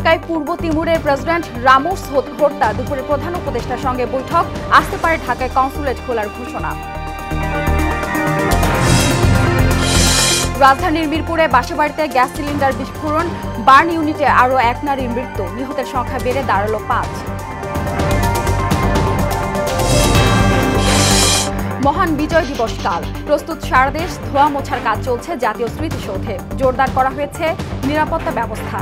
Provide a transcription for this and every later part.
ঢাকায় পূর্ব তিমুরের president Ramos Horta দুপুরে প্রধান উপদেষ্টার সঙ্গে বৈঠক, আসতে পারে ঢাকায় কনসুলেট খোলার ঘোষণা। রাজধানীর মিরপুরে বাসাবাড়িতে গ্যাস সিলিন্ডার বিস্ফোরণ, বার্ন ইউনিটে আরও এক নারীর মৃত্যু, নিহতের সংখ্যা বেড়ে দাঁড়ালো 5। মহান বিজয় দিবস কাল, প্রস্তুত সারা দেশ, ধোয়া মোছার কাজ চলছে জাতীয় স্মৃতিসৌধে, জোরদার করা হয়েছে নিরাপত্তা ব্যবস্থা।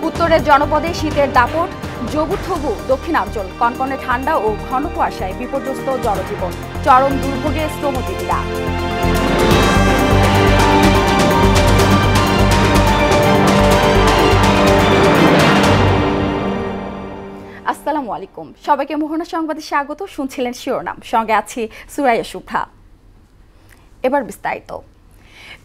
উত্তরের জনপদে শীতের দাপট, জবুথবু দক্ষিণাঞ্চল, কনকনে ঠান্ডা ও ঘন কুয়াশায় বিপর্যস্ত জনজীবন, চরম দুর্ভোগে শ্রমজীবীরা। আসসালামু আলাইকুম, সবাইকে মোহনা সংবাদে স্বাগত। শুনছিলেন শিরোনাম, সঙ্গে আছি সুরাইয়া শুভ্রা। এবার বিস্তারিত।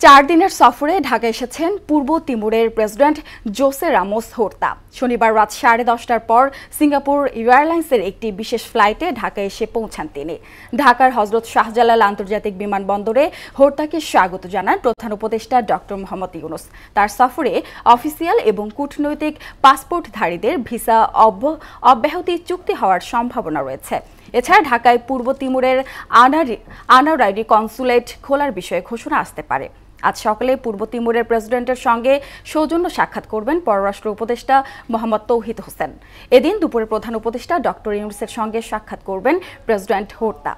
4 দিনের সফরে ঢাকা এসেছেন পূর্ব তিমুরের প্রেসিডেন্ট জোসে রামোস হোর্তা। শনিবার রাত 10:30টার পর সিঙ্গাপুর এয়ারলাইন্সের একটি বিশেষ ফ্লাইটে ঢাকা এসে পৌঁছান তিনি। ঢাকার হজরত শাহজালাল আন্তর্জাতিক বিমানবন্দরে হোর্তাকে স্বাগত জানান প্রধান উপদেষ্টা ডক্টর মোহাম্মদ ইউনুস। তার সফরে অফিসিয়াল এবং কূটনৈতিক পাসপোর্টধারীদের ভিসা অব্যাহতি চুক্তি হওয়ার সম্ভাবনা রয়েছে। এছাড়া ঢাকায় পূর্ব তিমুরের আনারারি কনসুলেট খোলার বিষয়ে ঘোষণা আসতে পারে। আজ সকালে পূর্ব তিমুরের প্রেসিডেন্টের সঙ্গে সৌজন্য সাক্ষাৎ করবেন পররাষ্ট্র উপদেষ্টা মোহাম্মদ তৌহিদ হোসেন। এদিন দুপুরে প্রধান উপদেষ্টা ডক্টর ইউনুসের সঙ্গে সাক্ষাৎ করবেন প্রেসিডেন্ট হোর্তা।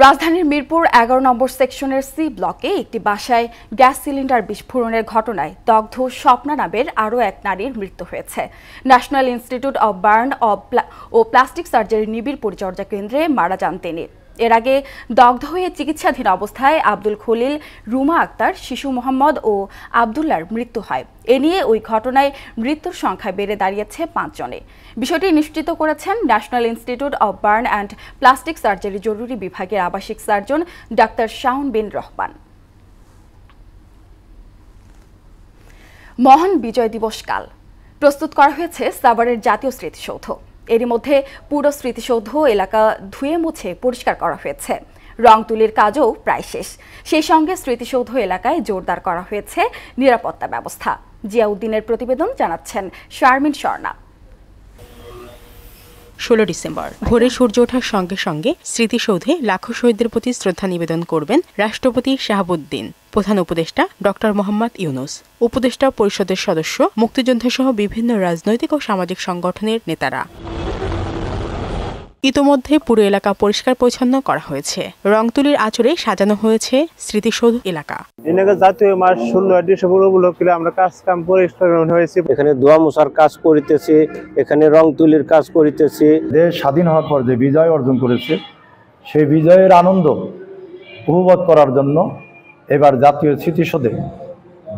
রাজধানীর মিরপুর 11 নম্বর সেকশনের সি ব্লকে একটি বাসায় গ্যাস সিলিন্ডার বিস্ফোরণের ঘটনায় দগ্ধ স্বপ্না নামের আরও এক নারীর মৃত্যু হয়েছে। ন্যাশনাল ইনস্টিটিউট অব বার্ন ও প্লাস্টিক সার্জারি নিবিড় পরিচর্যা কেন্দ্রে মারা যান তিনি। এর আগে দগ্ধ হয়ে চিকিৎসাধীন অবস্থায় আব্দুল খলিল, রুমা আক্তার, শিশু মোহাম্মদ ও আবদুল্লার মৃত্যু হয়। এ নিয়ে ওই ঘটনায় মৃত্যুর সংখ্যা বেড়ে দাঁড়িয়েছে 5 জনে। বিষয়টি নিশ্চিত করেছেন national institute of burn and plastic surgery জরুরি বিভাগের আবাসিক সার্জন ডাক্তার শাওন বিন রহমান। মহান বিজয় দিবস কাল, প্রস্তুত করা হয়েছে সাভারের জাতীয় স্মৃতিসৌধ। এরই মধ্যে পুরো স্মৃতিসৌধ এলাকা ধুয়ে মুছে পরিষ্কার করা হয়েছে। রং তুলির কাজও প্রায় শেষ। সেই সঙ্গে স্মৃতিসৌধ এলাকায় জোরদার করা হয়েছে নিরাপত্তা ব্যবস্থা। জিয়াউদ্দিনের প্রতিবেদন জানাচ্ছেন শারমিন স্বর্ণা। 16 ডিসেম্বর ভোরে সূর্য ওঠার সঙ্গে সঙ্গে স্মৃতিসৌধে লাখো শহীদদের প্রতি শ্রদ্ধা নিবেদন করবেন রাষ্ট্রপতি শাহাবুদ্দিন, প্রধান উপদেষ্টা ডক্টর মোহাম্মদ ইউনুস, উপদেষ্টা পরিষদের সদস্য, মুক্তিযোদ্ধা সহ বিভিন্ন রাজনৈতিক ও সামাজিক সংগঠনের নেতারা। ইতোমধ্যে পুরো এলাকা পরিষ্কার পরিচ্ছন্ন করা হয়েছে। রং তুলির আঁচড়ে সাজানো হয়েছে স্মৃতিসৌধ এলাকা। জাতীয় মাস 16 ডিসেম্বর উপলক্ষে আমরা কাজ কাম পরিষ্কার হয়েছে। এখানে ধোয়া মোছার কাজ করিতেছি, এখানে রং তুলির কাজ করিতেছি। দেশ স্বাধীন হওয়ার পর যে বিজয় অর্জন করেছে, সেই বিজয়ের আনন্দ উপভোগ করার জন্য এবার জাতীয় স্মৃতিসৌধে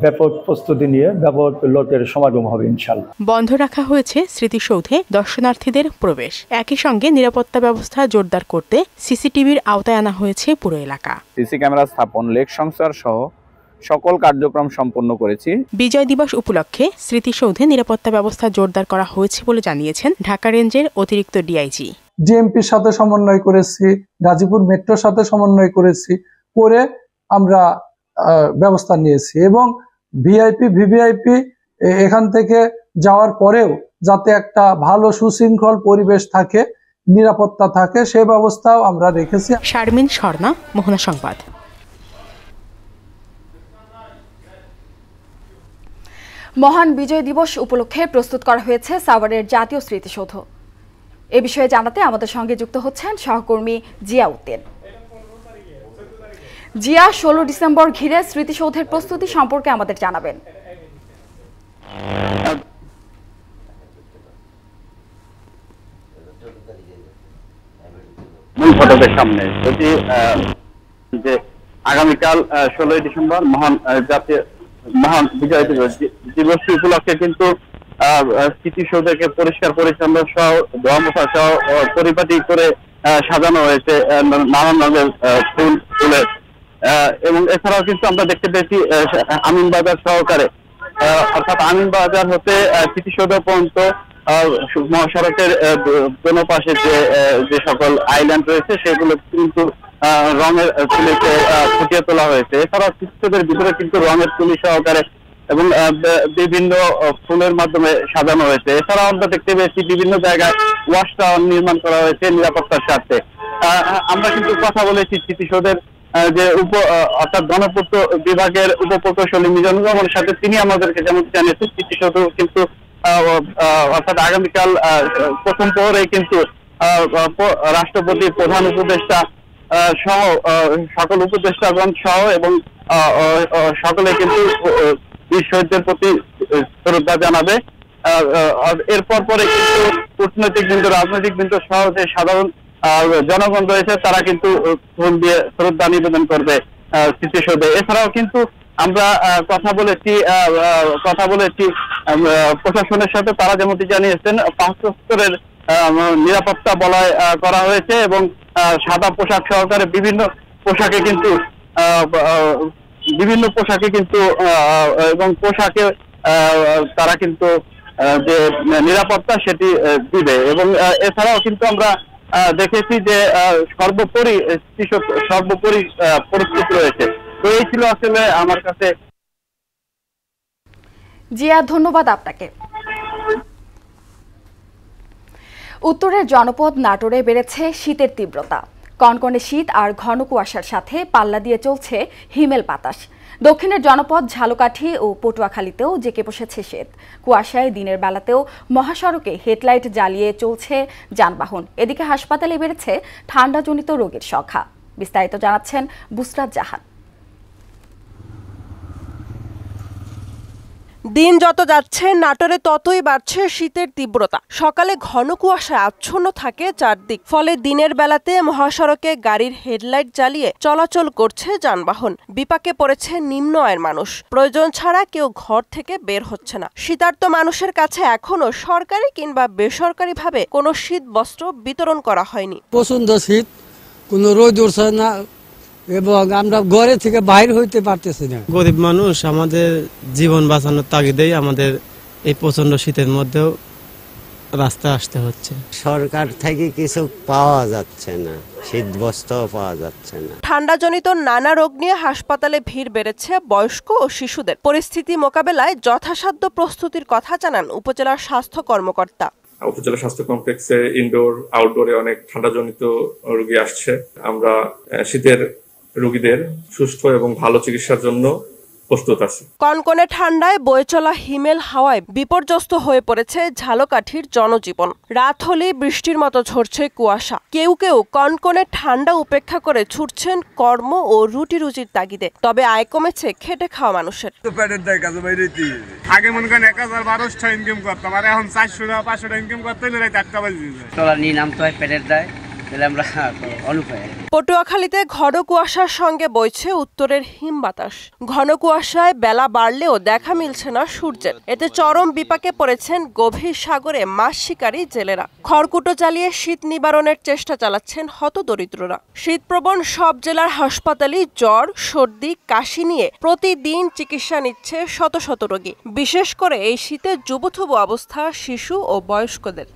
ব্যাপক প্রস্তুতি নিয়ে ব্যাপক লোকের সমাগম হবে ইনশাআল্লাহ। বন্ধ রাখা হয়েছে স্মৃতিসৌধে দর্শনার্থীদের প্রবেশ। একই সঙ্গে নিরাপত্তা ব্যবস্থা জোরদার করতে সিসিটিভির আওতায় আনা হয়েছে পুরো এলাকা। সিসি ক্যামেরা স্থাপন, লেক সংস্কার সহ সকল কার্যক্রম সম্পন্ন করেছি। বিজয় দিবস উপলক্ষে স্মৃতিসৌধে নিরাপত্তা ব্যবস্থা জোরদার করা হয়েছে বলে জানিয়েছেন ঢাকা রেঞ্জের অতিরিক্ত ডিআইজি। ডিএমপির সাথে সমন্বয় করেছি, গাজীপুর মেট্রোর সাথে সমন্বয় করেছি, করে আমরা ব্যবস্থা নিয়েছি এবং ভিআইপি ভিভিআইপি এখান থেকে যাওয়ার পরেও যাতে একটা ভালো সুশৃঙ্খল পরিবেশ থাকে, নিরাপত্তা থাকে, সে ব্যবস্থাও আমরা রেখেছি। শারমিন স্বর্ণা, মোহনা সংবাদ। মহান বিজয় দিবস উপলক্ষে প্রস্তুত করা হয়েছে সাভারের জাতীয় স্মৃতিসৌধ। এ বিষয়ে জানাতে আমাদের সঙ্গে যুক্ত হচ্ছেন সহকর্মী জিয়াউদ্দিন। জিয়া, 16 ডিসেম্বর ঘিরে স্মৃতিসৌধের প্রস্তুতি সম্পর্কে আমাদের জানাবেন। সামনে যদি যে আগামীকাল 16 ডিসেম্বর মহান বিজয় দিবস উপলক্ষে কিন্তু স্মৃতিসৌধকে পরিষ্কার পরিচ্ছন্ন সহ ধোয়া মোছা সহ পরিপাটি করে সাজানো হয়েছে নানান রঙের ফুলে। এবং এছাড়াও কিন্তু আমরা দেখতে পেয়েছি আমিনবাজার সহকারে, অর্থাৎ আমিনবাজার হতে স্মৃতিসৌধ পর্যন্ত মহাসড়কের দোনো পাশে যে সকল আইল্যান্ড রয়েছে সেগুলো কিন্তু রঙের তুলিতে ফুটিয়ে তোলা হয়েছে। এছাড়াও চিত্রদের ভিতরে কিন্তু রঙের তুলি সহকারে এবং বিভিন্ন ফুলের মাধ্যমে সাজানো হয়েছে। এছাড়াও আমরা দেখতে পেয়েছি বিভিন্ন জায়গায় ওয়াশ টাওয়ার নির্মাণ করা হয়েছে নিরাপত্তার স্বার্থে। আমরা কিন্তু কথা বলেছি স্মৃতিসৌধের যে অর্থাৎ গণপূর্ত বিভাগের উপপ্রকৌশলী মিজানুর রহমানের সাথে। তিনি আমাদেরকে যেমন জানিয়েছেন স্মৃতিসৌধ কিন্তু অর্থাৎ আগামীকাল প্রথম প্রহরে কিন্তু রাষ্ট্রপতি, প্রধান উপদেষ্টা সহ সকল উপদেষ্টাগণ সহ এবং সকলে কিন্তু বীর শহীদদের প্রতি শ্রদ্ধা জানাবে। এরপর পরে কিন্তু কূটনৈতিক বৃন্দ, রাজনৈতিক বৃন্দ সহ যে সাধারণ জনগণ রয়েছে তারা কিন্তু ফুল দিয়ে শ্রদ্ধা নিবেদন করবে স্মৃতিসৌধে। এছাড়াও কিন্তু আমরা কথা বলেছি প্রশাসনের সাথে। তারা যেমনটি জানিয়েছেন 5 স্তরের নিরাপত্তা বলয় করা হয়েছে এবং সাদা পোশাক সহকারে বিভিন্ন পোশাকে কিন্তু এবং পোশাকে তারা কিন্তু যে নিরাপত্তা সেটি দিবে। এবং এছাড়াও কিন্তু আমরা দেখেছি যে সর্বোপরি পরিস্থিতি রয়েছে। তো এই ছিল আসলে আমার কাছে। জিয়া, ধন্যবাদ আপনাকে। উত্তরের জনপদ নাটোরে বেড়েছে শীতের তীব্রতা। কনকনে শীত আর ঘন কুয়াশার সাথে পাল্লা দিয়ে চলছে হিমেল বাতাস। দক্ষিণের জনপদ ঝালকাঠি ও পটুয়াখালীতেও জেঁকে বসেছে শীত। কুয়াশায় দিনের বেলাতেও মহাসড়কে হেডলাইট জ্বালিয়ে চলছে যানবাহন। এদিকে হাসপাতালে বেড়েছে ঠান্ডাজনিত রোগীর সংখ্যা। বিস্তারিত জানাচ্ছেন বুসরাত জাহান। দিন যত যাচ্ছে নাটোরে ততই বাড়ছে শীতের তীব্রতা। সকালে ঘন কুয়াশায় আচ্ছন্ন থাকে চারদিক, ফলে দিনের বেলাতে মহাসড়কে গাড়ির হেডলাইট জ্বালিয়ে চলাচল করছে যানবাহন। বিপাকে পড়েছে নিম্ন আয়ের মানুষ। প্রয়োজন ছাড়া কেউ ঘর থেকে বের হচ্ছে না। শীতার্ত মানুষের কাছে এখনো সরকারি কিংবা বেসরকারিভাবে কোনো শীত বস্ত্র বিতরণ করা হয়নি। প্রচন্ড শীত, কোনো রোদ উঠছে না এবং আমরা ঘরে থেকে বাইর হইতে পারতেছি না। গরিব মানুষ, আমাদের জীবন বাঁচানোর তাগিদেই আমাদের এই প্রচন্ড শীতের মধ্যেও রাস্তায় আসতে হচ্ছে। সরকার থেকে কিছু পাওয়া যাচ্ছে না, শীত বস্ত্রও পাওয়া যাচ্ছে না। ঠান্ডাজনিত নানা রোগ নিয়ে হাসপাতালে ভিড় বেড়েছে বয়স্ক ও শিশুদের। পরিস্থিতি মোকাবেলায় যথাসাধ্য প্রস্তুতির কথা জানান উপজেলার স্বাস্থ্য কর্মকর্তা। উপজেলা স্বাস্থ্য কমপ্লেক্সে ইনডোর আউটডোরে অনেক ঠান্ডাজনিত রোগী আসছে। আমরা শীতের রোগীদের সুষ্ঠু এবং ভালো চিকিৎসার জন্য প্রস্তুত আছি। কনকনে ঠান্ডায় বয়ে চলা হিমেল হাওয়ায় বিপর্যস্ত হয়ে পড়েছে ঝালকাঠির জনজীবন। রাত হলেই বৃষ্টির মতো ঝরছে কুয়াশা। কেউ কেউ কনকনে ঠান্ডা উপেক্ষা করে ছুটছেন কর্ম ও রুটি রুজির তাগিদে। তবে আয় কমেছে খেটে খাওয়া মানুষের। আগে মনে করেন 1000-1200 ইনকাম করতাম, আর এখন 400-500 ইনকাম করতে হলে রাত 8টা বাজে যায়। ট্রলার নিয়ে নামতে হয় পেটের দায়। পটুয়াখালীতে ঘন কুয়াশার সঙ্গে বইছে উত্তরের হিম বাতাস। ঘন কুয়াশায় বেলা বাড়লেও দেখা মিলছে না সূর্যের। এতে চরম বিপাকে পড়েছেন গভীর সাগরে মাছ শিকারী জেলেরা। খড়কুটো জ্বালিয়ে শীত নিবারণের চেষ্টা চালাচ্ছেন হতদরিদ্ররা। শীতপ্রবণ সব জেলার হাসপাতালে জ্বর, সর্দি, কাশি নিয়ে প্রতিদিন চিকিৎসা নিচ্ছে শত শত রোগী। বিশেষ করে এই শীতে যুবথুবু অবস্থা শিশু ও বয়স্কদের।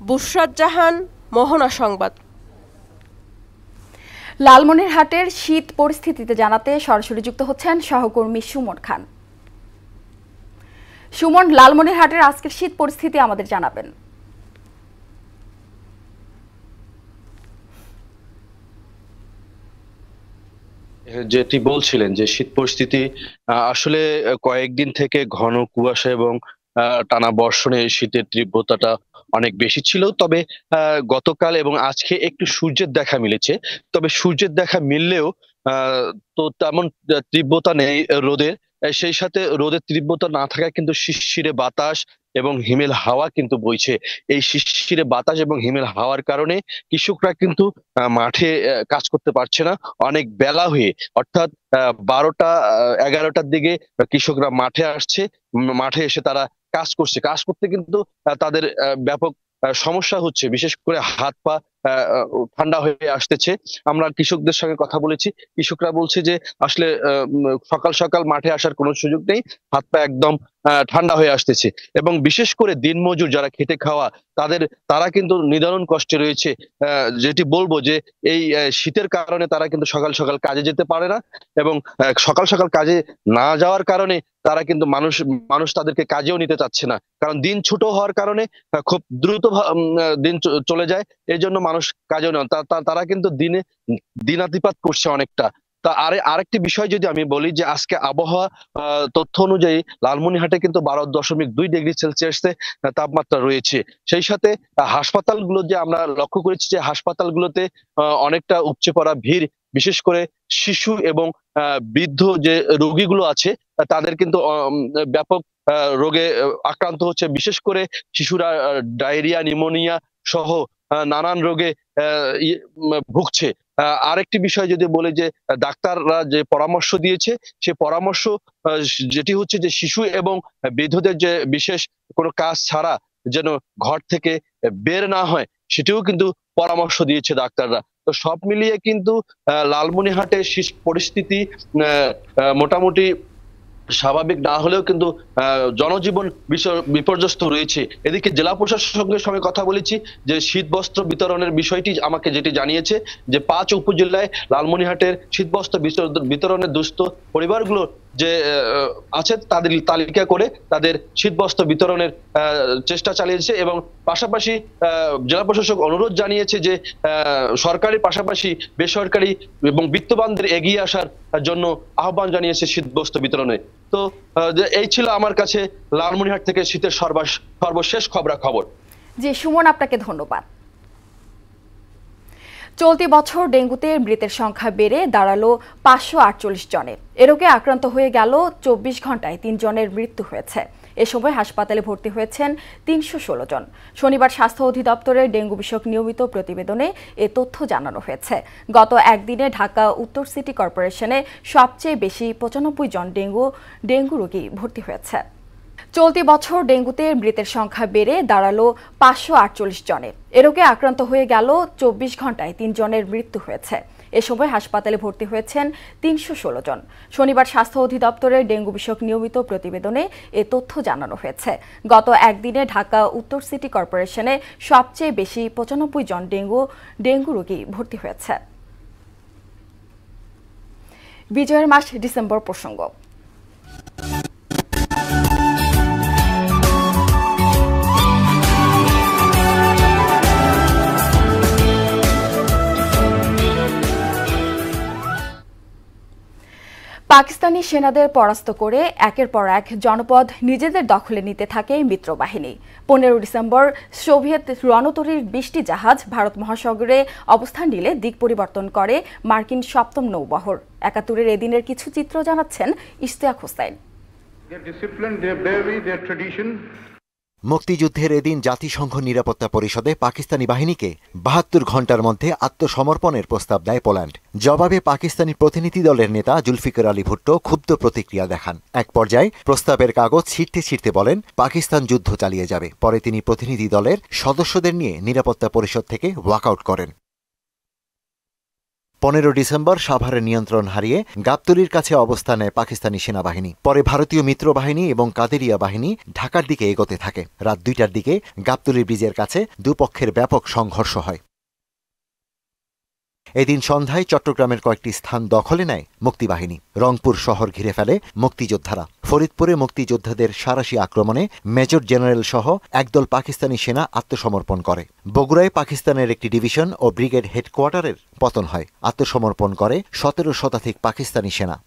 বুসরাত জাহান, মোহনা সংবাদ। লালমনিরহাটের শীত পরিস্থিতিতে জানাতে সরাসরি যুক্ত হচ্ছেন সহকর্মী সুমন খান। সুমন, লালমনিরহাটের আজকের শীত পরিস্থিতি আমাদের জানাবেন। যেটি বলছিলেন যে শীত পরিস্থিতি আসলে কয়েকদিন থেকে ঘন কুয়াশা এবং টানা বর্ষণে শীতের তীব্রতাটা অনেক বেশি ছিল। তবে গতকাল এবং আজকে একটু সূর্যের দেখা মিলেছে। তবে সূর্যের দেখা মিললেও তো তেমন তীব্রতা নেই রোদের। সেই সাথে রোদের তীব্রতা না থাকায় কিন্তু শিরশিরে বাতাস এবং হিমেল হাওয়া কিন্তু বইছে। এই শিরশিরে বাতাস এবং হিমেল হাওয়ার কারণে কৃষকরা কিন্তু মাঠে কাজ করতে পারছে না। অনেক বেলা হয়ে, অর্থাৎ 12টা-11টার দিকে কৃষকরা মাঠে আসছে। মাঠে এসে তারা কাজ করতে কিন্তু তাদের ব্যাপক সমস্যা হচ্ছে। বিশেষ করে হাত পা ঠান্ডা হয়ে আসতেছে। আমরা কৃষকদের সঙ্গে কথা বলেছি, কৃষকরা বলছে যে আসলে সকাল সকাল মাঠে আসার কোনো সুযোগ নেই, হাত পা একদম ঠান্ডা হয়ে আসতেছে। এবং বিশেষ করে দিনমজুর যারা খেটে খাওয়া তারা কিন্তু নিদারুণ কষ্টে রয়েছে। যেটি বলবো যে এই শীতের কারণে তারা কিন্তু সকাল সকাল কাজে যেতে পারে না, এবং সকাল সকাল কাজে না যাওয়ার কারণে তারা কিন্তু মানুষ তাদেরকে কাজেও নিতে চাচ্ছে না, কারণ দিন ছোট হওয়ার কারণে খুব দ্রুত দিন চলে যায়, এই জন্য মানুষ কাজেও নেয়। তারা কিন্তু দিনাতিপাত করছে অনেকটা। তা আরেকটি বিষয় যদি আমি বলি যে আজকে আবহাওয়া তথ্য অনুযায়ী লালমনিরহাটে কিন্তু 12.2 ডিগ্রি সেলসিয়াসে তাপমাত্রা রয়েছে। সেই সাথে হাসপাতালগুলো যে আমরা লক্ষ্য করেছি যে হাসপাতালগুলোতে অনেকটা উপচে পড়া ভিড়, বিশেষ করে শিশু এবং বৃদ্ধ যে রোগীগুলো আছে তাদের কিন্তু ব্যাপক রোগে আক্রান্ত হচ্ছে। বিশেষ করে শিশুরা ডায়রিয়া, নিউমোনিয়া সহ নানান রোগে ভুগছে। আরেকটি বিষয় যদি বলি যে ডাক্তাররা যে পরামর্শ দিয়েছে, সে পরামর্শ যেটি হচ্ছে যে শিশু এবং বৃদ্ধদের যে বিশেষ কোনো কাজ ছাড়া যেন ঘর থেকে বের না হয়, সেটিও কিন্তু পরামর্শ দিয়েছে ডাক্তাররা। তো সব মিলিয়ে কিন্তু লালমনিরহাটের পরিস্থিতি মোটামুটি স্বাভাবিক না হলেও কিন্তু জনজীবন বিপর্যস্ত রয়েছে। এদিকে জেলা প্রশাসনের সঙ্গে কথা বলেছি যে শীত বস্ত্র বিতরণের বিষয়টি আমাকে যেটি জানিয়েছে যে 5 উপজেলায় লালমনিরহাটের শীত বস্ত্র বিতরণের দুস্থ পরিবারগুলো যে আছে তাদের তালিকা করে তাদের শীত বস্ত্র বিতরণের চেষ্টা চালিয়েছে, এবং পাশাপাশি জেলা প্রশাসক অনুরোধ জানিয়েছে যে সরকারি পাশাপাশি বেসরকারি এবং বিত্তবানদের এগিয়ে আসার জন্য আহ্বান জানিয়েছে শীত বস্ত্র বিতরণে। তো এই ছিল আমার কাছে লালমনিরহাট থেকে শীতের সর্বশেষ খবরাখবর। জি সুমন, আপনাকে ধন্যবাদ। চলতি বছর ডেঙ্গুতে মৃতের সংখ্যা বেড়ে দাঁড়ালো 548 জনে। এ রোগে আক্রান্ত হয়ে গেল 24 ঘন্টায় 3 জনের মৃত্যু হয়েছে। এ সময় হাসপাতালে ভর্তি হয়েছেন 316 জন। শনিবার স্বাস্থ্য অধিদপ্তরের ডেঙ্গু বিষয়ক নিয়মিত প্রতিবেদনে এ তথ্য জানানো হয়েছে। গত একদিনে ঢাকা উত্তর সিটি কর্পোরেশনে সবচেয়ে বেশি 95 জন ডেঙ্গু রোগী ভর্তি হয়েছে। চলতি বছর ডেঙ্গুতে মৃতের সংখ্যা বেড়ে দাঁড়ালো 548 জনে। এ রোগে আক্রান্ত হয়ে গেল 24 ঘন্টায় 3 জনের মৃত্যু হয়েছে। এ সময় হাসপাতালে ভর্তি হয়েছেন 316 জন। শনিবার স্বাস্থ্য অধিদপ্তরের ডেঙ্গু বিষয়ক নিয়মিত প্রতিবেদনে এ তথ্য জানানো হয়েছে। গত একদিনে ঢাকা উত্তর সিটি কর্পোরেশনে সবচেয়ে বেশি 95 জন ডেঙ্গু রোগী ভর্তি হয়েছে। বিজয়ের মাস ডিসেম্বর প্রসঙ্গ। পাকিস্তানি সেনাদের পরাস্ত করে একের পর এক জনপদ নিজেদের দখলে নিতে থাকে মিত্রবাহিনী। 15 ডিসেম্বর সোভিয়েত রণতরীর 20টি জাহাজ ভারত মহাসাগরে অবস্থান নিলে দিক পরিবর্তন করে মার্কিন 7ম নৌবহর। 71-এর এদিনের কিছু চিত্র জানাচ্ছেন ইশতিয়াক হোসেন। মুক্তিযুদ্ধের এদিন জাতিসংঘ নিরাপত্তা পরিষদে পাকিস্তানি বাহিনীকে 72 ঘণ্টার মধ্যে আত্মসমর্পণের প্রস্তাব দেয় পোল্যান্ড। জবাবে পাকিস্তানি প্রতিনিধি দলের নেতা জুলফিকার আলী ভুট্টো ক্ষুব্ধ প্রতিক্রিয়া দেখান। এক পর্যায়ে প্রস্তাবের কাগজ ছিঁড়তে ছিঁড়তে বলেন পাকিস্তান যুদ্ধ চালিয়ে যাবে। পরে তিনি প্রতিনিধি দলের সদস্যদের নিয়ে নিরাপত্তা পরিষদ থেকে ওয়াকআউট করেন। 15 ডিসেম্বর সাভারের নিয়ন্ত্রণ হারিয়ে গাবতলীর কাছে অবস্থান নেয় পাকিস্তানি সেনাবাহিনী। পরে ভারতীয় মিত্রবাহিনী এবং কাদেরিয়া বাহিনী ঢাকার দিকে এগোতে থাকে। রাত 2টার দিকে গাবতলী ব্রিজের কাছে দুপক্ষের ব্যাপক সংঘর্ষ হয়। এদিন সন্ধ্যায় চট্টগ্রামের কয়েকটি স্থান দখলে নেয় মুক্তিবাহিনী। রংপুর শহর ঘিরে ফেলে মুক্তিযোদ্ধারা। ফরিদপুরে মুক্তিযোদ্ধাদের সাঁড়াশি আক্রমণে মেজর জেনারেল সহ একদল পাকিস্তানি সেনা আত্মসমর্পণ করে। বগুড়ায় পাকিস্তানের একটি ডিভিশন ও ব্রিগেড হেডকোয়ার্টারের পতন হয়। আত্মসমর্পণ করে 17 শতাধিক পাকিস্তানি সেনা।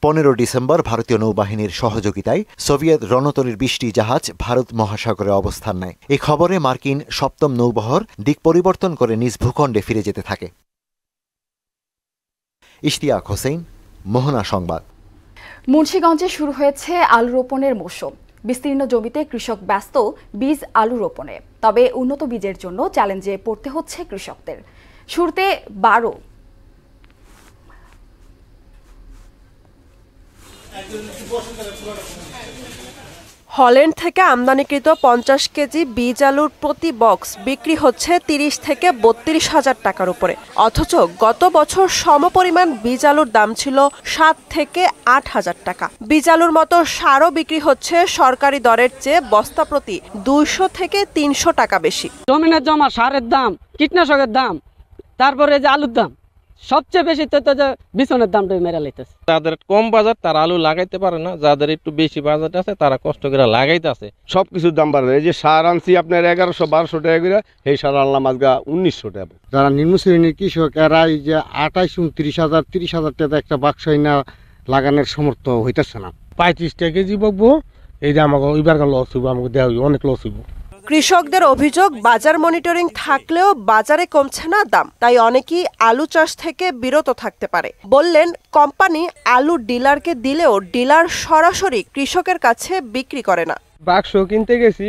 15 ডিসেম্বর ভারতীয় নৌবাহিনীর সহযোগিতায় সোভিয়েত রণতরীর 20টি জাহাজ ভারত মহাসাগরে অবস্থান নেয়। এই খবরে মার্কিন 7ম নৌবহর দিক পরিবর্তন করে নিজ ভূখণ্ডে ফিরে যেতে থাকে। ইশতিয়াক হোসেন, মোহনা সংবাদ। মুন্সিগঞ্জে শুরু হয়েছে আলু রোপণের মৌসুম। বিস্তীর্ণ জমিতে কৃষক ব্যস্ত বীজ আলু রোপণে। তবে উন্নত বীজের জন্য চ্যালেঞ্জে পড়তে হচ্ছে কৃষকদের। শুরুতে 12 হল্যান্ড থেকে আমদানিকৃত 50 কেজি বীজ আলুর প্রতি বক্স বিক্রি হচ্ছে 30 থেকে 32,000 টাকার উপরে, অথচ গত বছর সমপরিমাণ বীজ আলুর দাম ছিল 7 থেকে 8,000 টাকা। বীজ আলুর মতো সারও বিক্রি হচ্ছে সরকারি দরের চেয়ে বস্তা প্রতি 200 থেকে 300 টাকা বেশি। জমিনের জমা, সারের দাম, কীটনাশকের দাম, তারপরে যে আলুর দাম, সবচেয়ে বেশি তো যে বিছনের দামটা মেরা লাইতেছে। যাদের কম বাজার তারা আলু লাগাইতে পারে না, যাদের একটু বেশি বাজার আছে তারা কষ্ট করে লাগাইতে আছে। সবকিছুর দাম বাড়বে। এই যে সার আনছি আপনার 1100-1200 টাকা করে, এই সার আনলাম আজকে 1900 টাকা। যারা নিম্ন শ্রেণীর কৃষক এরা এই যে 28-29,000 30,000 টাকা একটা বাক্স না লাগানোর সমর্থ হইতেছে না। 35 টাকা কেজি বকবো, এই যে আমাকে ওইবার লস হইব, আমাকে দেওয়া অনেক লস হইব। কৃষকদের অভিযোগ, বাজার মনিটরিং থাকলেও বাজারে কমছে না দাম, তাই অনেকেই আলু চাষ থেকে বিরত থাকতে পারে। বললেন, কোম্পানি আলু ডিলারকে দিলেও ডিলার সরাসরি কৃষকের কাছে বিক্রি করে না। বাক্স কিনতে গেছি,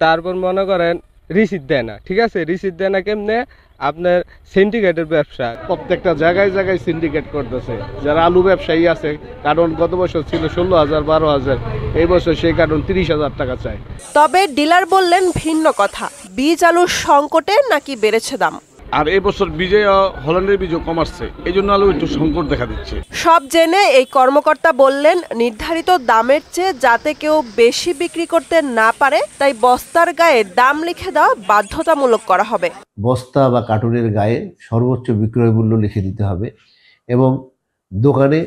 তারপর মনে করেন রিসিট দেয় না। ঠিক আছে, রিসিট দেয় না কেমনে? আপনার সিন্ডিকেটের ব্যবসা, প্রত্যেকটা জায়গায় জায়গায় সিন্ডিকেট করতেছে যারা আলু ব্যবসায়ী আছে। কারণ গত বছর ছিল 16,000-12,000, এই বছর সেই কারণ 30,000 টাকা চায়। তবে ডিলার বললেন ভিন্ন কথা, বীজ আলুর সংকটে নাকি বেড়েছে দাম। আর এই বছর বীজে হল্যান্ডের বীজও কমাচ্ছে, এই জন্য আলু একটু সংকট দেখা দিচ্ছে। সব জেনে এই কর্মকর্তা বললেন, নির্ধারিত দামের চেয়ে যাতে কেউ বেশি বিক্রি করতে না পারে, তাই বস্তার গায়ে দাম লিখে দেওয়া বাধ্যতামূলক করা হবে। বস্তা বা কার্টুনের গায়ে সর্বোচ্চ বিক্রয় মূল্য লিখে দিতে হবে এবং দোকানে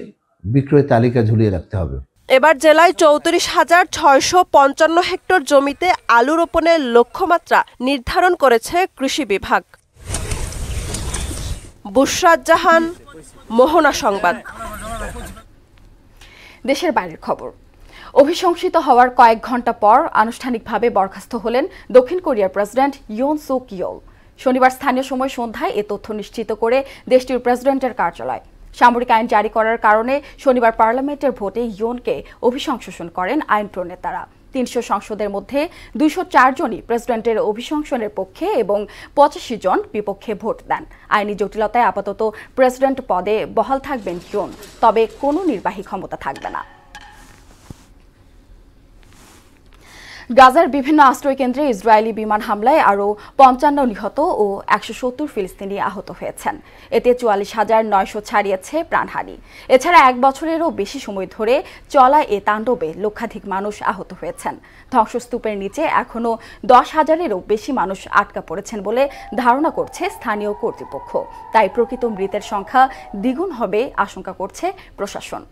বিক্রয় তালিকা ঝুলিয়ে রাখতে হবে। এবার জেলায় 34,655 হেক্টর জমিতে আলু রোপণের লক্ষ্যমাত্রা নির্ধারণ করেছে কৃষি বিভাগ। বুশরাত জাহান, মোহনা সংবাদ। দেশের বাইরের খবর। অভিশংসিত হওয়ার কয়েক ঘন্টা পর আনুষ্ঠানিকভাবে বরখাস্ত হলেন দক্ষিণ কোরিয়ার প্রেসিডেন্ট ইয়ন সুক ইয়োল। শনিবার স্থানীয় সময় সন্ধ্যায় এ তথ্য নিশ্চিত করে দেশটির প্রেসিডেন্টের কার্যালয়। সামরিক আইন জারি করার কারণে শনিবার পার্লামেন্টের ভোটে ইয়নকে অভিশংসন করেন আইন প্রণেতারা। 300 সংসদের মধ্যে 204 জনই প্রেসিডেন্টের অভিশংসনের পক্ষে এবং 85 জন বিপক্ষে ভোট দেন। আইনি জটিলতায় আপাতত প্রেসিডেন্ট পদে বহাল থাকবেন ইয়ন, তবে কোনো নির্বাহী ক্ষমতা থাকবে না। গাজার বিভিন্ন আশ্রয়কেন্দ্রে ইসরায়েলি বিমান হামলায় আরও 55 নিহত ও 170 ফিলিস্তিনি আহত হয়েছেন। এতে 44,900 ছাড়িয়েছে প্রাণহানি। এছাড়া 1 বছরেরও বেশি সময় ধরে চলা এ তাণ্ডবে লক্ষাধিক মানুষ আহত হয়েছেন। ধ্বংসস্তূপের নিচে এখনও 10,000-এরও বেশি মানুষ আটকা পড়েছেন বলে ধারণা করছে স্থানীয় কর্তৃপক্ষ। তাই প্রকৃত মৃতের সংখ্যা দ্বিগুণ হবে আশঙ্কা করছে প্রশাসন।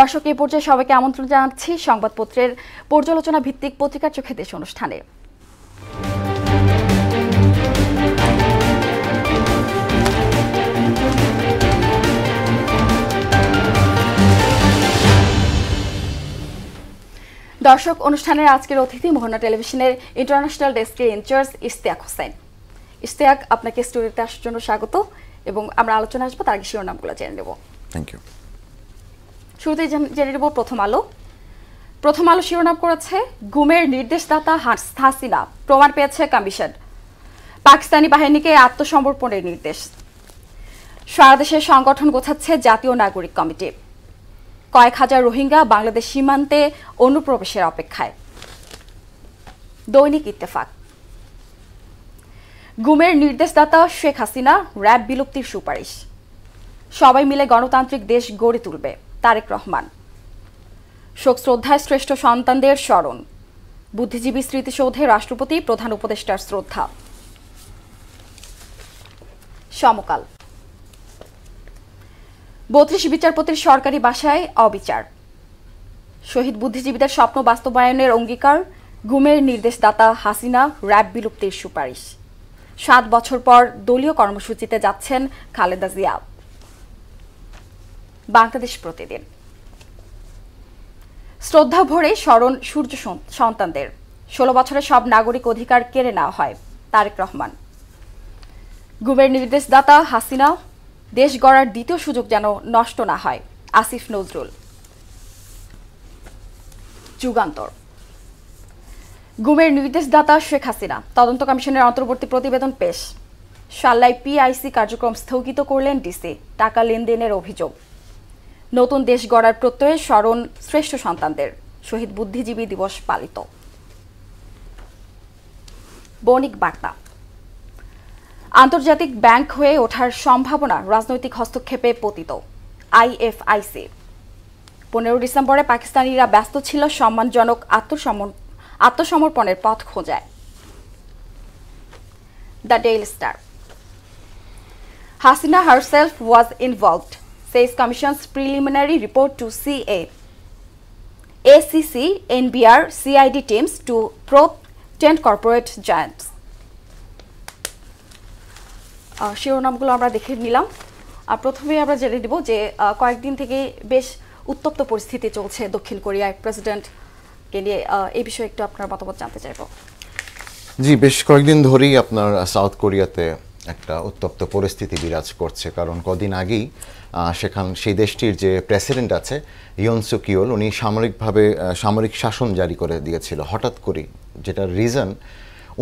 দর্শক, এই পর্যায়ে সবাইকে আমন্ত্রণ জানাচ্ছি সংবাদপত্রের পর্যালোচনা ভিত্তিক পত্রিকার চোখে দেশ অনুষ্ঠানে। দর্শক, অনুষ্ঠানের আজকের অতিথি মোহনা টেলিভিশনের ইন্টারন্যাশনাল ডেস্কের ইনচার্জ ইশতিয়াক হোসেন। ইশতিয়াক, আপনাকে স্টুডিওতে আসার জন্য স্বাগত এবং আমরা আলোচনা আসবো, তার আগে শিরোনামগুলো জেনে নেব। Thank you. শুরুতেই জেনে নেব প্রথম আলো। প্রথম আলো শিরোনাম করেছে, গুমের নির্দেশদাতা হাসিনা, প্রমাণ পেয়েছে কমিশন। পাকিস্তানি বাহিনীকে আত্মসমর্পণের নির্দেশ। সারা দেশে সংগঠন গোছাচ্ছে জাতীয় নাগরিক কমিটি। কয়েক হাজার রোহিঙ্গা বাংলাদেশ সীমান্তে অনুপ্রবেশের অপেক্ষায়। দৈনিক ইত্তেফাক। গুমের নির্দেশদাতা শেখ হাসিনা, র্যাব বিলুপ্তির সুপারিশ। সবাই মিলে গণতান্ত্রিক দেশ গড়ে তুলবে, তারেক রহমান। শোক শ্রদ্ধায় শ্রেষ্ঠ সন্তানদের স্মরণ। বুদ্ধিজীবী স্মৃতিসৌধে রাষ্ট্রপতি প্রধান উপদেষ্টার শ্রদ্ধা। সমকাল। 32 বিচারপতির সরকারি বাসায় অবিচার। শহীদ বুদ্ধিজীবীদের স্বপ্ন বাস্তবায়নের অঙ্গীকার। গুমের নির্দেশদাতা হাসিনা, র্যাব বিলুপ্তির সুপারিশ। 7 বছর পর দলীয় কর্মসূচিতে যাচ্ছেন খালেদা জিয়া। বাংলাদেশ প্রতিদিন। শ্রদ্ধা ভরে স্মরণ সূর্য সন্তানদের। 16 বছরের সব নাগরিক অধিকার কেড়ে নেওয়া হয়, তারেক রহমান। গুমের নির্দেশদাতা হাসিনা, দেশ গড়ার দ্বিতীয় সুযোগ যেন নষ্ট না হয়, আসিফ নজরুল। যুগান্তর। গুমের নির্দেশদাতা শেখ হাসিনা, তদন্ত কমিশনের অন্তর্বর্তী প্রতিবেদন পেশ। সাল্লায় পিআইসি কার্যক্রম স্থগিত করলেন ডিসি, টাকা লেনদেনের অভিযোগ। নতুন দেশ গড়ার প্রত্যয়ে স্মরণ শ্রেষ্ঠ সন্তানদের, শহীদ বুদ্ধিজীবী দিবস পালিত। বণিক বার্তা। আন্তর্জাতিক ব্যাংক হয়ে ওঠার সম্ভাবনা রাজনৈতিক হস্তক্ষেপে পতিত, আইএফআইসি। 15 ডিসেম্বরে পাকিস্তানিরা ব্যস্ত ছিল সম্মানজনক আত্মসমর্পণের পথ খোঁজায়। The Daily Star. Hasina herself was involved, says Commission's preliminary report to CA. ACC, NBR, CID teams to probe 10 corporate giants. শিরোনামগুলো আমরা দেখে নিলাম। প্রথমেই আমরা জেনে দিব যে কয়েকদিন থেকে বেশ উত্তপ্ত পরিস্থিতি চলছে দক্ষিণ কোরিয়ায়। প্রেসিডেন্টকে নিয়ে এই বিষয়ে একটু আপনার মতামত জানতে চাইব। জি, বেশ কয়েকদিন ধরেই আপনার সাউথ কোরিয়াতে একটা উত্তপ্ত পরিস্থিতি বিরাজ করছে, কারণ কদিন আগেই সেই দেশটির যে প্রেসিডেন্ট আছে ইয়ন সুক ইয়োল, উনি সামরিক শাসন জারি করে দিয়েছিল হঠাৎ করে, যেটার রিজন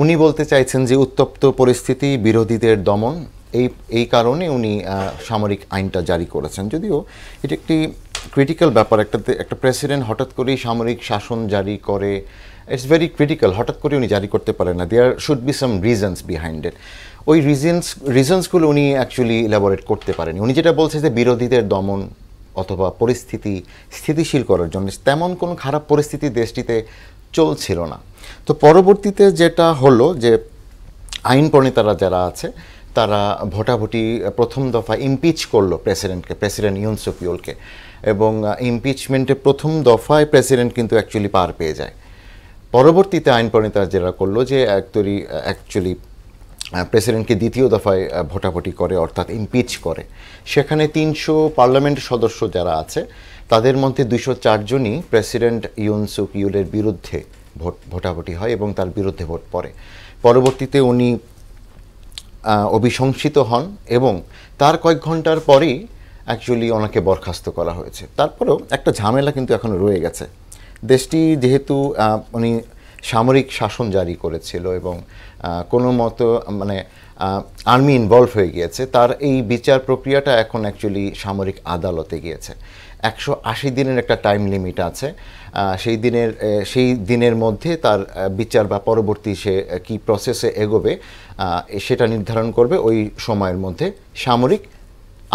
উনি বলতে চাইছেন যে উত্তপ্ত পরিস্থিতি, বিরোধীদের দমন, এই কারণে উনি সামরিক আইনটা জারি করেছেন। যদিও এটা একটি ক্রিটিক্যাল ব্যাপার, একটা প্রেসিডেন্ট হঠাৎ করেই সামরিক শাসন জারি করে, ইটস ভেরি ক্রিটিক্যাল। হঠাৎ করে উনি জারি করতে পারেন না, there should be some reasons behind it. ওই রিজনসগুলো উনি অ্যাকচুয়ালি ইলাবোরেট করতে পারেনি। উনি যেটা বলছে যে বিরোধীদের দমন অথবা পরিস্থিতি স্থিতিশীল করার জন্য, তেমন কোনো খারাপ পরিস্থিতি দেশটিতে চলছিল না। তো পরবর্তীতে যেটা হলো যে আইন প্রণেতারা যারা আছে তারা ভোটাভুটি প্রথম দফা ইমপিচ করলো প্রেসিডেন্ট ইয়ন সুক ইয়োলকে, এবং ইমপিচমেন্টে প্রথম দফায় প্রেসিডেন্ট কিন্তু অ্যাকচুয়ালি পার পেয়ে যায়। পরবর্তীতে আইন প্রণেতারা যারা করলো যে অ্যাকচুয়ালি প্রেসিডেন্টকে দ্বিতীয় দফায় ভোটাভুটি করে, অর্থাৎ ইমপিচ করে। সেখানে 300 পার্লামেন্ট সদস্য যারা আছে তাদের মধ্যে 204 জনই প্রেসিডেন্ট ইয়ন সুক ইয়োলের বিরুদ্ধে ভোটাভুটি হয় এবং তার বিরুদ্ধে ভোট পড়ে। পরবর্তীতে উনি অভিশংসিত হন এবং তার কয়েক ঘন্টার পরেই অ্যাকচুয়ালি ওনাকে বরখাস্ত করা হয়েছে। তারপরেও একটা ঝামেলা কিন্তু এখনও রয়ে গেছে। দেশটি যেহেতু উনি সামরিক শাসন জারি করেছিল এবং কোনো মতো আর্মি ইনভলভ হয়ে গিয়েছে, তার এই বিচার প্রক্রিয়াটা এখন অ্যাকচুয়ালি সামরিক আদালতে গিয়েছে। 180 দিনের একটা টাইম লিমিট আছে। সেই দিনের মধ্যে তার বিচার বা পরবর্তী সে কি প্রসেসে এগোবে সেটা নির্ধারণ করবে ওই সময়ের মধ্যে সামরিক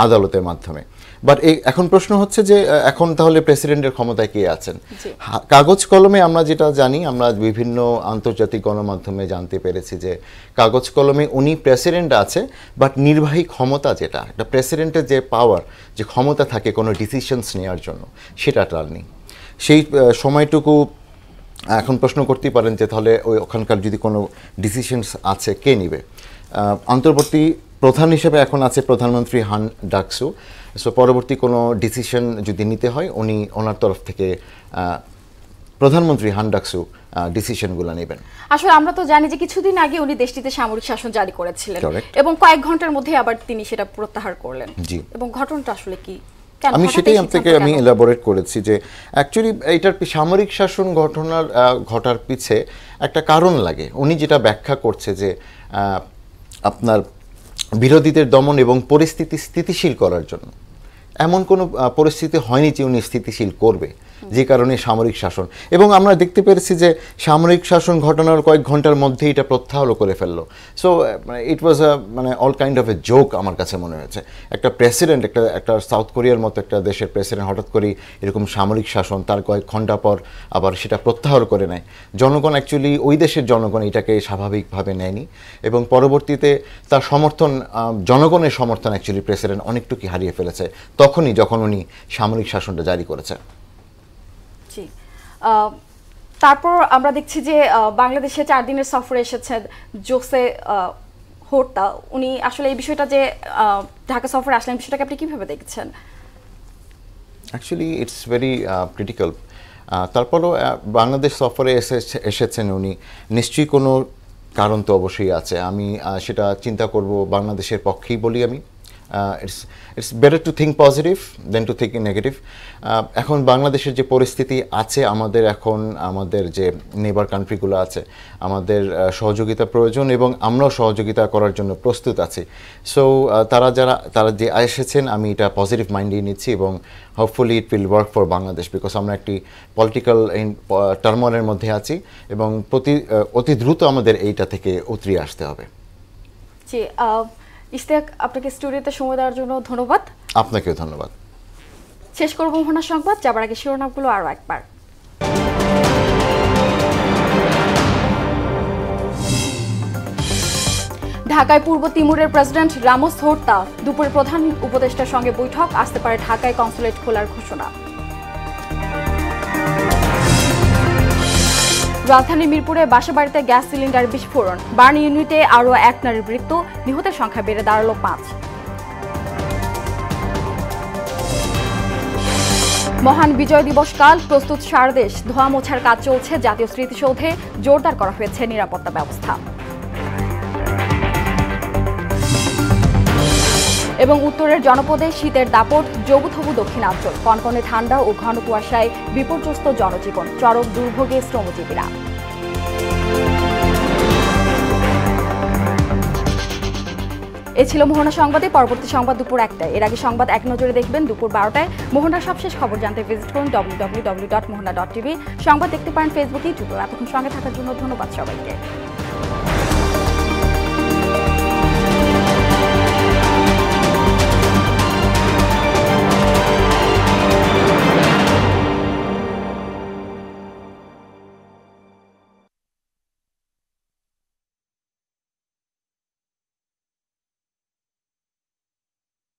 আদালতের মাধ্যমে। বাট এখন প্রশ্ন হচ্ছে যে এখন তাহলে প্রেসিডেন্টের ক্ষমতায় কে আছেন? কাগজ কলমে আমরা যেটা জানি, আমরা বিভিন্ন আন্তর্জাতিক গণমাধ্যমে জানতে পেরেছি যে কাগজ কলমে উনি প্রেসিডেন্ট আছে, বাট নির্বাহী ক্ষমতা যেটা একটা প্রেসিডেন্টের যে পাওয়ার, যে ক্ষমতা থাকে কোনো ডিসিশনস নেওয়ার জন্য, সেটা তার নেই। সেই সময়টুকু এখন প্রশ্ন করতেই পারেন যে তাহলে ওখানকার যদি কোনো ডিসিশনস আছে কে নেবে? অন্তর্বর্তী প্রধান হিসেবে এখন আছে প্রধানমন্ত্রী হান ডাকসু। সো পরবর্তী কোনো ডিসিশন যদি নিতে হয় ওনার তরফ থেকে প্রধানমন্ত্রী হান ডাকসু ডিসিশনগুলো নেবেন। আসলে আমরা তো জানি যে কিছুদিন আগে উনি দেশটিতে সামরিক শাসন জারি করেছিলেন এবং কয়েক ঘন্টার মধ্যে আবার তিনি সেটা প্রত্যাহার করলেন। জি, এবং ঘটনাটা আসলে কি? আমি সেটাই আমি এলাবোরেট করেছি যে অ্যাকচুয়ালি এটার সামরিক শাসন ঘটার পিছে একটা কারণ লাগে। উনি যেটা ব্যাখ্যা করছে যে আপনার বিরোধীদের দমন এবং পরিস্থিতি স্থিতিশীল করার জন্য, এমন কোনো পরিস্থিতি হয়নি যে উনি স্থিতিশীল করবে, যে কারণে সামরিক শাসন। এবং আমরা দেখতে পেরেছি যে সামরিক শাসন ঘটনার কয়েক ঘন্টার মধ্যেই এটা প্রত্যাহার করে ফেললো। So it was all kind of a joke আমার কাছে মনে হয়েছে। একটা প্রেসিডেন্ট, একটা সাউথ কোরিয়ার মতো একটা দেশের প্রেসিডেন্ট হঠাৎ করেই এরকম সামরিক শাসন, তার কয়েক ঘন্টা পর আবার সেটা প্রত্যাহার করে নেয়। জনগণ অ্যাকচুয়ালি ওই দেশের জনগণ এটাকে স্বাভাবিকভাবে নেয়নি এবং পরবর্তীতে তার জনগণের সমর্থন অ্যাকচুয়ালি প্রেসিডেন্ট অনেকটুকু হারিয়ে ফেলেছে তখনই যখন উনি সামরিক শাসনটা জারি করেছে। তারপর আমরা দেখছি যে বাংলাদেশে 4 দিনের সফরে এসেছেন জোসে হোর্তা। উনি আসলে এই বিষয়টা যে ঢাকা সফরে আসলেন, বিষয়টাকে আপনি কিভাবে দেখছেন? Actually it's very critical. তারপরও বাংলাদেশ সফরে এসেছেন উনি, নিশ্চয়ই কোনো কারণ তো অবশ্যই আছে। আমি সেটা চিন্তা করব বাংলাদেশের পক্ষেই বলি আমি। It's better to think positive than to think negative. এখন বাংলাদেশের যে পরিস্থিতি আছে, আমাদের যে নেবার কান্ট্রিগুলো আছে, আমাদের সহযোগিতা প্রয়োজন এবং আমরাও সহযোগিতা করার জন্য প্রস্তুত আছি। সো তারা যে এসেছেন, আমি এটা পজিটিভ মাইন্ডেই নিচ্ছি এবং hopefully it will work for Bangladesh, because আমরা একটি পলিটিক্যাল টার্মোইলের মধ্যে আছি এবং অতি দ্রুত আমাদের এইটা থেকে উতরিয়ে আসতে হবে। জি, ইশতিয়াক, আপনাকে স্টুডিওতে সময় দেওয়ার জন্য ধন্যবাদ। আপনাকেও ধন্যবাদ। শেষ করব মোহনা সংবাদ, যাবার আগে শিরোনামগুলো আরও একবার। ঢাকায় পূর্ব তিমুরের প্রেসিডেন্ট রামোস হোর্তা দুপুরে প্রধান উপদেষ্টার সঙ্গে বৈঠক, আসতে পারে ঢাকায় কনসুলেট খোলার ঘোষণা। রাজধানীর মিরপুরে বাসাবাড়িতে গ্যাস সিলিন্ডার বিস্ফোরণ, বার্ন ইউনিটে আরও এক নারীর মৃত্যু, নিহতের সংখ্যা বেড়ে দাঁড়ালো 5। মহান বিজয় দিবস কাল, প্রস্তুত সারা দেশ, ধোঁয়া মোছার কাজ চলছে জাতীয় স্মৃতিসৌধে, জোরদার করা হয়েছে নিরাপত্তা ব্যবস্থা। এবং উত্তরের জনপদে শীতের দাপট, জবুথবু দক্ষিণাঞ্চল, কনকনে ঠান্ডা ও ঘন কুয়াশায় বিপর্যস্ত জনজীবন, চরম দুর্ভোগে শ্রমজীবীরা। এ ছিল মোহনা সংবাদে। পরবর্তী সংবাদ দুপুর 1টায়। এর আগে সংবাদ এক নজরে দেখবেন দুপুর 12টায়। মোহনার সবশেষ খবর জানতে ভিজিট করুন www.mohana.tv। সংবাদ দেখতে পারেন ফেসবুকে, ইউটিউবে। এতক্ষণ সঙ্গে থাকার জন্য ধন্যবাদ সবাইকে।